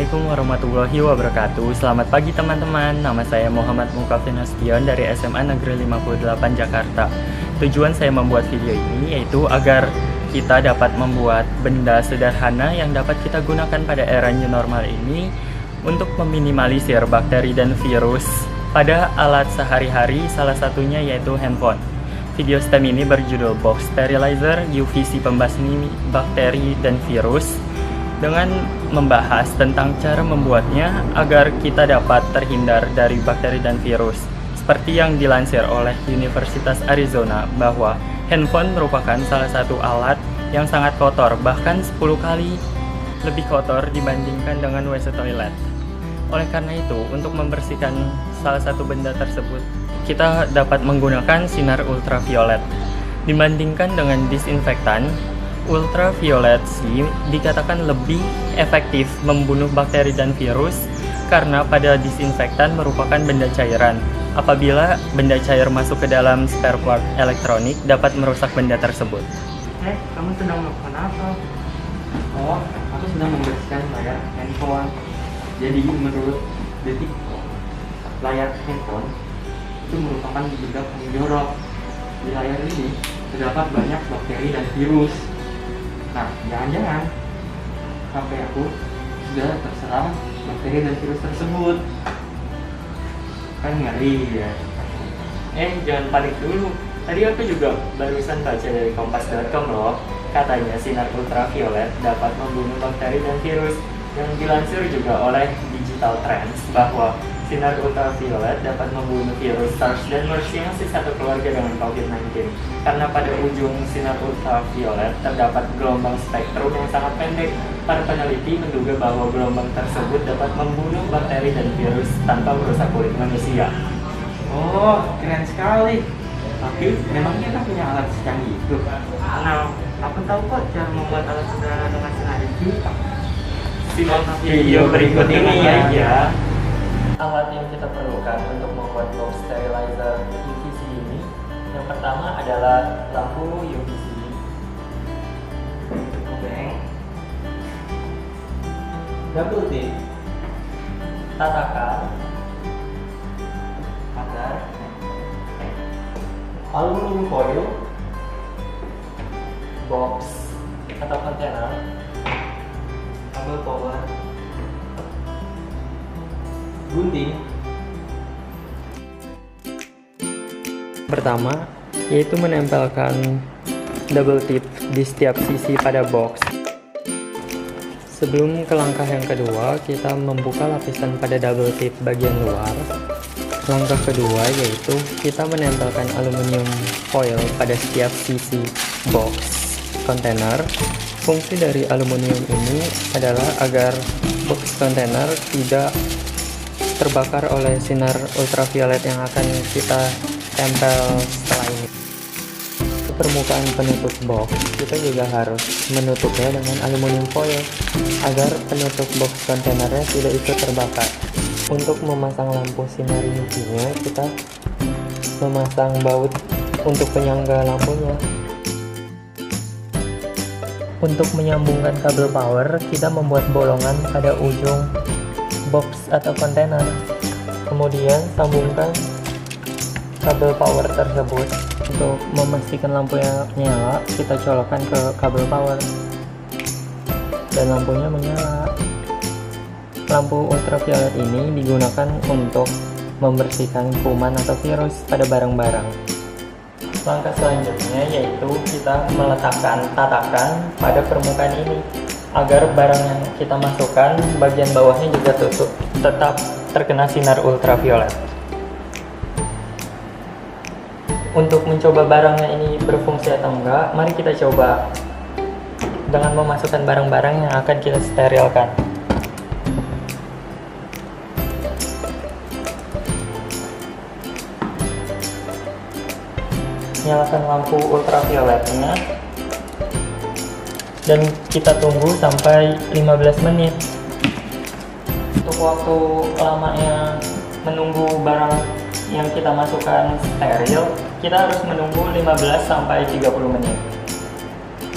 Assalamualaikum warahmatullahi wabarakatuh. Selamat pagi teman-teman. Nama saya Muhammad Mukafin Hastion dari SMA Negeri 58 Jakarta. Tujuan saya membuat video ini yaitu agar kita dapat membuat benda sederhana yang dapat kita gunakan pada era new normal ini untuk meminimalisir bakteri dan virus pada alat sehari-hari, salah satunya yaitu handphone. Video STEM ini berjudul Box Sterilizer UVC Pembasmi Bakteri dan Virus, dengan membahas tentang cara membuatnya agar kita dapat terhindar dari bakteri dan virus. Seperti yang dilansir oleh Universitas Arizona bahwa handphone merupakan salah satu alat yang sangat kotor, bahkan 10 kali lebih kotor dibandingkan dengan WC toilet. Oleh karena itu, untuk membersihkan salah satu benda tersebut, kita dapat menggunakan sinar ultraviolet. Dibandingkan dengan disinfektan, ultraviolet C dikatakan lebih efektif membunuh bakteri dan virus karena pada disinfektan merupakan benda cairan. Apabila benda cair masuk ke dalam spare part elektronik dapat merusak benda tersebut. Kamu sedang melakukan apa? Oh, aku sedang membersihkan layar handphone. Jadi menurut Detik, layar handphone itu merupakan benda paling jorok. Di layar ini terdapat banyak bakteri dan virus. Nah, jangan-jangan HP aku sudah terserang bakteri dan virus tersebut. Kan ngeri ya. Jangan panik dulu. Tadi aku juga barusan baca dari kompas.com loh. Katanya sinar ultraviolet dapat membunuh bakteri dan virus. Yang dilansir juga oleh Digital Trends bahwa sinar ultraviolet dapat membunuh virus SARS dan MERS yang masih satu keluarga dengan COVID-19. Karena pada ujung sinar ultraviolet terdapat gelombang spektrum yang sangat pendek. Para peneliti menduga bahwa gelombang tersebut dapat membunuh bakteri dan virus tanpa merusak kulit manusia. Oh, keren sekali. Tapi memangnya kita punya alat secanggih itu? Nah, aku tahu kok cara membuat alat sederhana dengan sinar itu. Simak video berikut ini ya. Alat yang kita perlukan untuk membuat box sterilizer UVC ini, yang pertama adalah lampu UVC, obeng, double tip, tatakan, agar, aluminium foil, box atau kontainer, kabel power, gunting. Pertama, yaitu menempelkan double tip di setiap sisi pada box. Sebelum ke langkah yang kedua, kita membuka lapisan pada double tip bagian luar. Langkah kedua yaitu kita menempelkan aluminium foil pada setiap sisi box kontainer. Fungsi dari aluminium ini adalah agar box kontainer tidak terbakar oleh sinar ultraviolet yang akan kita tempel setelah ini. Di permukaan penutup box, kita juga harus menutupnya dengan aluminium foil agar penutup box kontainernya tidak ikut terbakar. Untuk memasang lampu sinar UV-nya, kita memasang baut untuk penyangga lampunya. Untuk menyambungkan kabel power, kita membuat bolongan pada ujung box atau kontainer. Kemudian sambungkan kabel power tersebut. Untuk memastikan lampunya nyala, kita colokkan ke kabel power dan lampunya menyala. Lampu ultraviolet ini digunakan untuk membersihkan kuman atau virus pada barang-barang. Langkah selanjutnya yaitu kita meletakkan tatakan pada permukaan ini agar barang yang kita masukkan bagian bawahnya juga tetap terkena sinar ultraviolet. Untuk mencoba barangnya ini berfungsi atau enggak, mari kita coba dengan memasukkan barang-barang yang akan kita sterilkan. Nyalakan lampu ultravioletnya dan kita tunggu sampai 15 menit. Untuk waktu lamanya menunggu barang yang kita masukkan steril, kita harus menunggu 15 sampai 30 menit.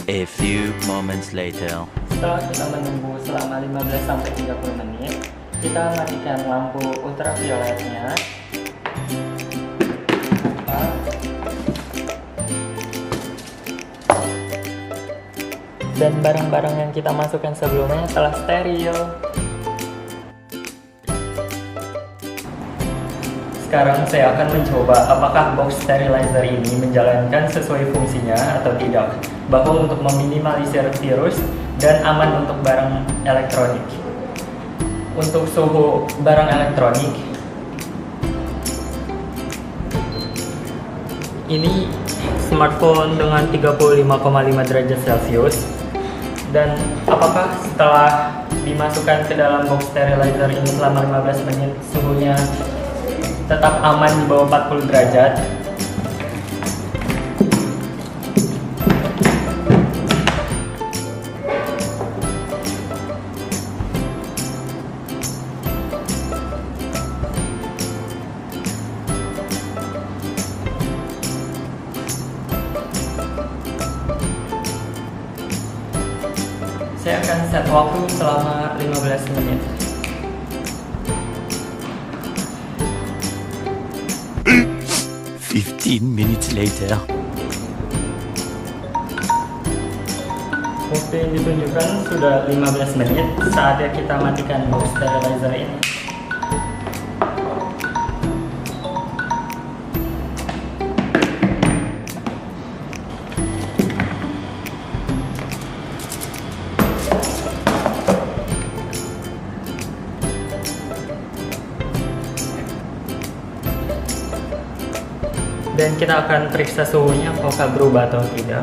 A few moments later. Setelah kita menunggu selama 15-30 menit, kita matikan lampu ultravioletnya. Dan barang-barang yang kita masukkan sebelumnya telah steril. Sekarang saya akan mencoba apakah box sterilizer ini menjalankan sesuai fungsinya atau tidak, bahwa untuk meminimalisir virus dan aman untuk barang elektronik. Untuk suhu barang elektronik, ini smartphone dengan 35,5 derajat Celcius. Dan apakah setelah dimasukkan ke dalam box sterilizer ini selama 15 menit suhunya tetap aman di bawah 40 derajat? Saya akan set waktu selama 15 menit. Minutes later. Waktu yang ditunjukkan sudah 15 menit. Saatnya kita matikan box sterilizer ini. Dan kita akan periksa suhunya apakah berubah atau tidak.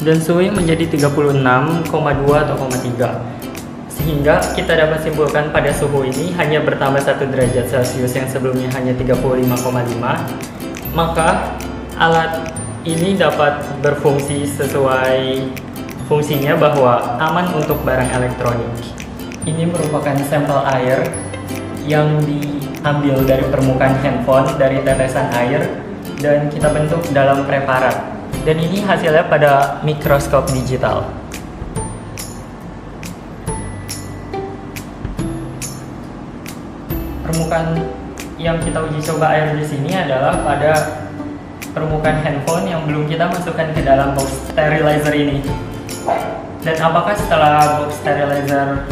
Dan suhunya menjadi 36,2 atau 3. Sehingga kita dapat simpulkan pada suhu ini hanya bertambah 1 derajat Celcius yang sebelumnya hanya 35,5. Maka alat ini dapat berfungsi sesuai fungsinya bahwa aman untuk barang elektronik. Ini merupakan sampel air yang diambil dari permukaan handphone dari tetesan air dan kita bentuk dalam preparat. Dan ini hasilnya pada mikroskop digital. Permukaan yang kita uji coba air di sini adalah pada permukaan handphone yang belum kita masukkan ke dalam box sterilizer ini. Dan apakah setelah box sterilizer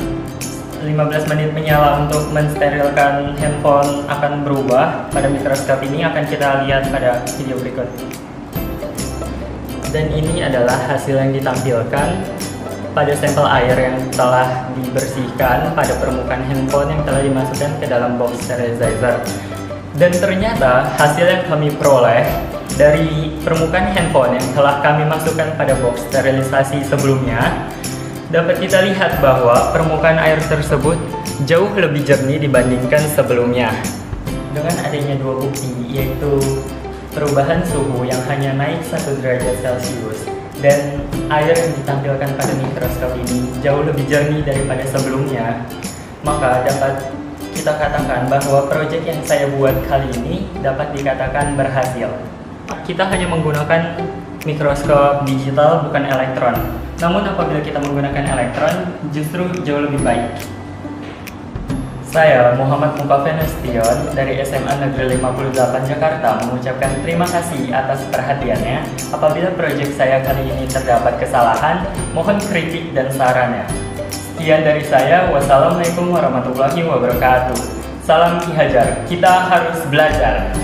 15 menit menyala untuk mensterilkan handphone akan berubah pada mikroskop ini, akan kita lihat pada video berikut. Dan ini adalah hasil yang ditampilkan pada sampel air yang telah dibersihkan pada permukaan handphone yang telah dimasukkan ke dalam box sterilizer. Dan ternyata hasil yang kami peroleh dari permukaan handphone yang telah kami masukkan pada box sterilisasi sebelumnya, dapat kita lihat bahwa permukaan air tersebut jauh lebih jernih dibandingkan sebelumnya. Dengan adanya dua bukti, yaitu perubahan suhu yang hanya naik 1 derajat Celcius dan air yang ditampilkan pada mikroskop ini jauh lebih jernih daripada sebelumnya, maka dapat kita katakan bahwa proyek yang saya buat kali ini dapat dikatakan berhasil. Kita hanya menggunakan mikroskop digital, bukan elektron. Namun apabila kita menggunakan elektron, justru jauh lebih baik. Saya, Muhammad Mukafen Nasution dari SMA Negeri 58 Jakarta, mengucapkan terima kasih atas perhatiannya. Apabila proyek saya kali ini terdapat kesalahan, mohon kritik dan sarannya. Sekian dari saya, wassalamualaikum warahmatullahi wabarakatuh. Salam Ki Hajar, kita harus belajar.